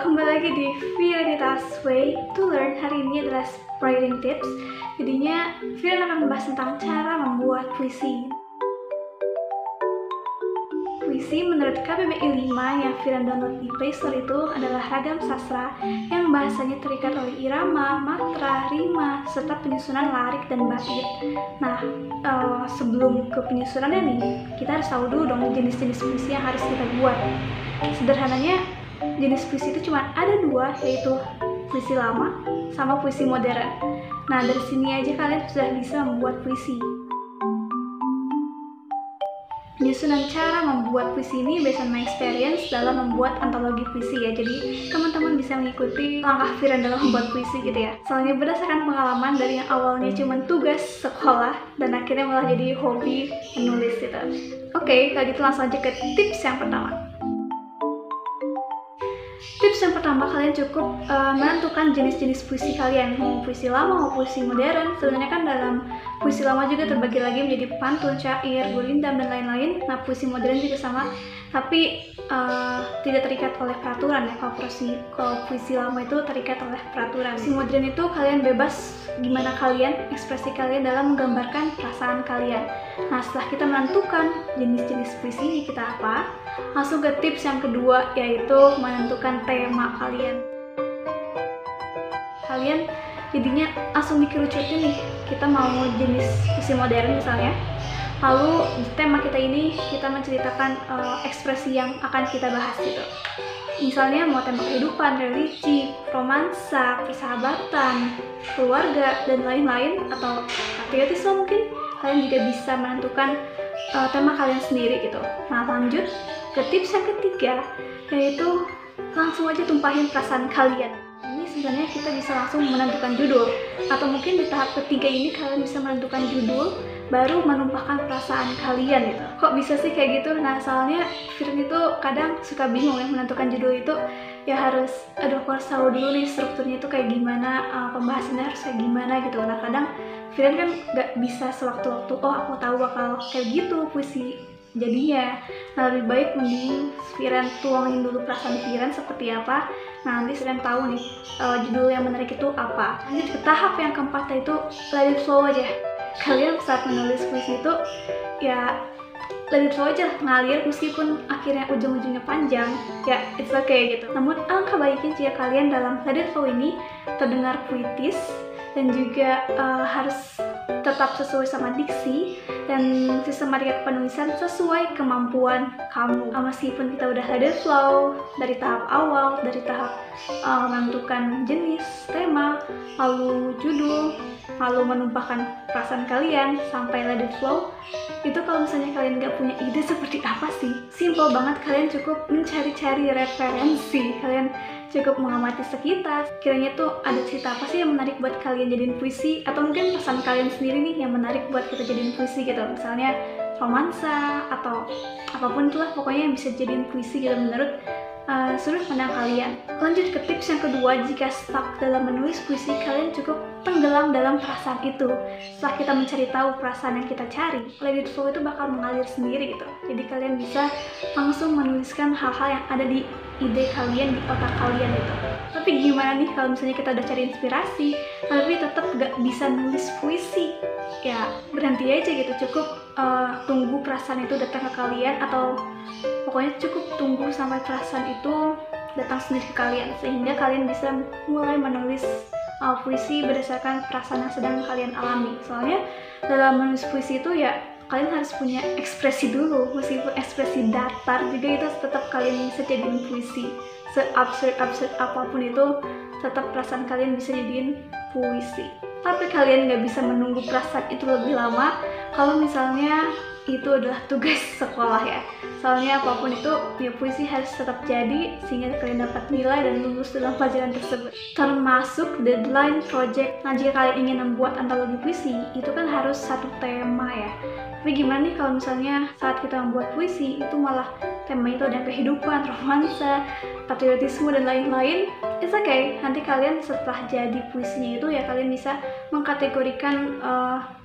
kembali lagi di Violeta's Way to Learn. Hari ini adalah writing tips. Jadinya, Violeta akan membahas tentang cara membuat puisi. Puisi menurut KBBI 5 yang Violeta download di Play Store itu adalah ragam sastra yang bahasanya terikat oleh irama, matra, rima, serta penyusunan larik dan bait. Nah, sebelum ke penyusunannya nih, kita harus tahu dulu dong jenis-jenis puisi yang harus kita buat. Sederhananya, jenis puisi itu cuma ada dua, yaitu puisi lama sama puisi modern. Nah, dari sini aja kalian sudah bisa membuat puisi. Penyusunan cara membuat puisi ini based on my experience dalam membuat antologi puisi ya. Jadi teman-teman bisa mengikuti langkah Viren dalam membuat puisi gitu ya. Soalnya berdasarkan pengalaman dari yang awalnya cuma tugas sekolah dan akhirnya malah jadi hobi menulis gitu. Oke, kalau gitu langsung aja ke tips yang pertama. Tips yang pertama, kalian cukup menentukan jenis-jenis puisi kalian, mau puisi lama, mau puisi modern. Sebenarnya kan dalam puisi lama juga terbagi lagi menjadi pantun, syair, gurindam, dan lain-lain. Nah, puisi modern juga sama, tapi tidak terikat oleh peraturan ya. Kalau puisi lama itu terikat oleh peraturan. Puisi modern itu kalian bebas gimana kalian, ekspresi kalian dalam menggambarkan perasaan kalian. Nah, setelah kita menentukan jenis-jenis puisi ini kita apa, langsung ke tips yang kedua, yaitu menentukan tema kalian. Kalian jadinya langsung dikerucutin nih, kita mau jenis puisi modern misalnya, lalu di tema kita ini kita menceritakan ekspresi yang akan kita bahas gitu. Misalnya mau tema kehidupan, religi, romansa, persahabatan, keluarga, dan lain-lain, atau patriotisme mungkin. Kalian juga bisa menentukan tema kalian sendiri gitu. Nah, lanjut ke tips yang ketiga, yaitu langsung aja tumpahin perasaan kalian. Ini sebenarnya kita bisa langsung menentukan judul, atau mungkin di tahap ketiga ini kalian bisa menentukan judul baru menumpahkan perasaan kalian gitu. Kok bisa sih kayak gitu? Nah, soalnya Viren itu kadang suka bingung ya menentukan judul itu, ya harus aku harus tahu dulu nih strukturnya itu kayak gimana, pembahasannya harus kayak gimana gitu. Nah, kadang Viren kan nggak bisa sewaktu-waktu, aku tahu bakal kayak gitu puisi jadinya. Nah, lebih baik mending Viren tuangin dulu perasaan Viren seperti apa. Nah, nanti Viren tahu nih judul yang menarik itu apa. Lanjut ke tahap yang keempat, yaitu let it flow aja. Kalian saat menulis puisi itu ya let it flow aja, ngalir meskipun akhirnya ujung-ujungnya panjang, ya it's okay gitu. Namun alangkah baiknya jika kalian dalam let it flow ini terdengar puitis dan juga harus tetap sesuai sama diksi dan sistematika penulisan sesuai kemampuan kamu. Meskipun kita udah let it flow dari tahap awal, dari tahap menentukan jenis, tema, lalu judul, lalu menumpahkan perasaan kalian sampai let it flow, itu kalau misalnya kalian nggak punya ide seperti apa sih, simple banget. Kalian cukup mencari-cari referensi, kalian cukup mengamati sekitar, kiranya tuh ada cerita apa sih yang menarik buat kalian jadiin puisi, atau mungkin perasaan kalian sendiri nih yang menarik buat kita jadiin puisi gitu. Misalnya romansa atau apapun itulah, pokoknya yang bisa jadiin puisi gitu menurut sudut pandang kalian. Lanjut ke tips yang kedua, jika stuck dalam menulis puisi, kalian cukup tenggelam dalam perasaan itu. Setelah kita mencari tahu perasaan yang kita cari, let it flow itu bakal mengalir sendiri gitu. Jadi kalian bisa langsung menuliskan hal-hal yang ada di ide kalian, di otak kalian gitu. Tapi gimana nih kalau misalnya kita udah cari inspirasi, tapi tetap gak bisa nulis puisi? Ya berhenti aja gitu, cukup tunggu perasaan itu datang ke kalian, atau pokoknya cukup tunggu sampai perasaan itu datang sendiri ke kalian, sehingga kalian bisa mulai menulis puisi berdasarkan perasaan yang sedang kalian alami. Soalnya dalam menulis puisi itu ya kalian harus punya ekspresi dulu, meskipun ekspresi datar juga itu tetap kalian bisa jadiin puisi. Se-absurd apapun itu, tetap perasaan kalian bisa jadiin puisi. Tapi kalian nggak bisa menunggu perasaan itu lebih lama kalau misalnya itu adalah tugas sekolah ya. Soalnya apapun itu, ya puisi harus tetap jadi sehingga kalian dapat nilai dan lulus dalam pelajaran tersebut. Termasuk deadline project. Nah, jika kalian ingin membuat antologi puisi, itu kan harus satu tema ya. Tapi gimana nih kalau misalnya saat kita membuat puisi itu malah temanya itu ada kehidupan, romansa, patriotisme dan lain-lain, it's okay. Nanti kalian setelah jadi puisinya itu ya kalian bisa mengkategorikan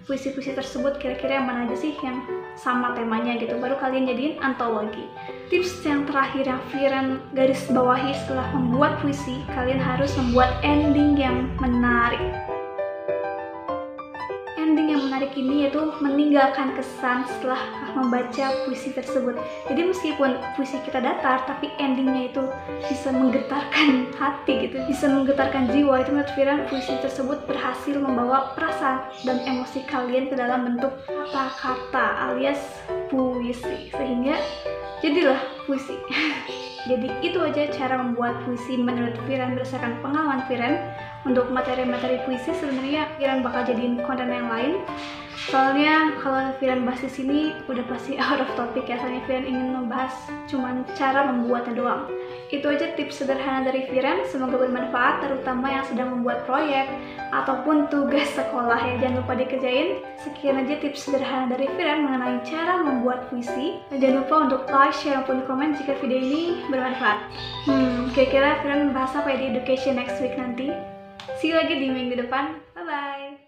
puisi-puisi tersebut kira-kira yang mana aja sih yang sama temanya gitu, baru kalian jadiin antologi. Tips yang terakhir yang Viren garis bawahi setelah membuat puisi, kalian harus membuat ending yang menarik. Ending yang menarik ini yaitu meninggalkan kesan setelah membaca puisi tersebut. Jadi meskipun puisi kita datar, tapi endingnya itu bisa menggetarkan hati gitu, bisa menggetarkan jiwa. Itu menurut Viren puisi tersebut berhasil membawa perasaan dan emosi kalian ke dalam bentuk kata-kata alias puisi, sehingga jadilah puisi. Jadi itu aja cara membuat puisi menurut Viren berdasarkan pengalaman Viren. Untuk materi-materi puisi sebenarnya Viren bakal jadiin konten yang lain. Soalnya kalau Viren bahas di sini udah pasti out of topic ya. Soalnya Viren ingin membahas cuman cara membuatnya doang. Itu aja tips sederhana dari Viren. Semoga bermanfaat, terutama yang sedang membuat proyek ataupun tugas sekolah ya. Jangan lupa dikerjain. Sekian aja tips sederhana dari Viren mengenai cara membuat puisi. Dan jangan lupa untuk like, share, maupun komen jika video ini bermanfaat. Kira-kira Viren membahas apa ya di Education next week nanti? See you lagi di minggu depan. Bye-bye.